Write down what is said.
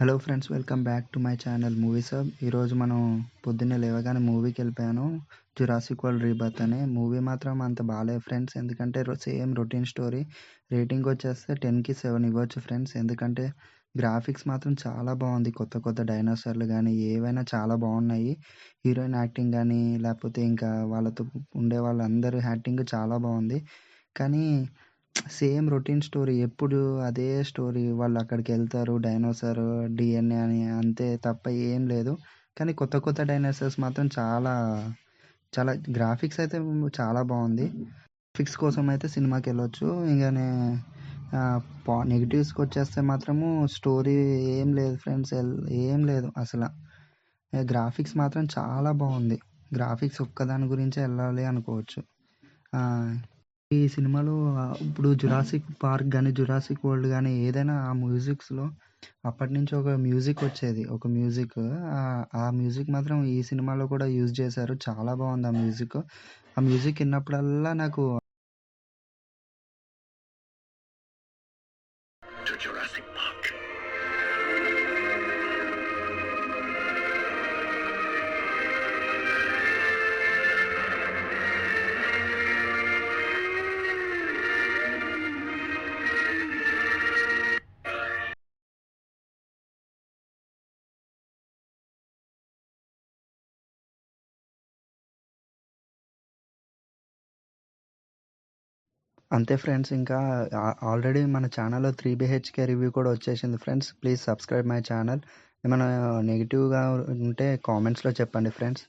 Hello friends, welcome back to my channel movies hub. ఈరోజు మనం పొద్దున్నే లేవగానే మూవీకి వెళ్ళిపోయాను. జురాసిక్ వరల్డ్ రీబర్త్ అనే మూవీ మాత్రం అంత బాగాలేదు ఫ్రెండ్స్. ఎందుకంటే సేమ్ రొటీన్ స్టోరీ. రేటింగ్ వచ్చేస్తే 10కి 7 ఇవ్వచ్చు ఫ్రెండ్స్. ఎందుకంటే గ్రాఫిక్స్ మాత్రం చాలా బాగుంది. కొత్త కొత్త డైనోసార్లు కానీ ఏవైనా చాలా బాగున్నాయి. హీరోయిన్ యాక్టింగ్ కానీ లేకపోతే ఇంకా వాళ్ళతో ఉండే వాళ్ళందరూ యాక్టింగ్ చాలా బాగుంది. కానీ సేమ్ రొటీన్ స్టోరీ. ఎప్పుడు అదే స్టోరీ. వాళ్ళు అక్కడికెళ్తారు. డైనోసార్ డీఎన్ఏ అని అంతే తప్ప ఏం లేదు. కానీ కొత్త కొత్త డైనోసార్స్ మాత్రం చాలా చాలా గ్రాఫిక్స్ అయితే చాలా బాగుంది. గ్రాఫిక్స్ కోసం అయితే సినిమాకెళ్ళొచ్చు. ఇంకనే నెగిటివ్స్కి వచ్చేస్తే మాత్రము స్టోరీ ఏం లేదు ఫ్రెండ్స్. ఏం లేదు అసలు. గ్రాఫిక్స్ మాత్రం చాలా బాగుంది. గ్రాఫిక్స్ ఒక్కదాని గురించే వెళ్ళాలి అనుకోవచ్చు. ఈ సినిమాలో ఇప్పుడు 'జురాసిక్ పార్క్' గానీ, 'జురాసిక్ వరల్డ్' గానీ ఏదైనా ఆ మ్యూజిక్స్‌లో అప్పటినుంచి ఒక మ్యూజిక్ వచ్చేది. ఒక మ్యూజిక్ ఆ మ్యూజిక్ మాత్రం ఈ సినిమాలో కూడా యూజ్ చేశారు. చాలా బాగుంది ఆ మ్యూజిక్. ఆ మ్యూజిక్ విన్నప్పుడల్లా నాకు to Jurassic Park. అంతే ఫ్రెండ్స్. ఇంకా ఆల్రెడీ మన ఛానల్‌లో 3 బీహెచ్‌కే రివ్యూ కూడా వచ్చేసింది friends. Please subscribe my channel. ఏమైనా నెగెటివ్‌గా ఉంటే కామెంట్స్‌లో చెప్పండి ఫ్రెండ్స్.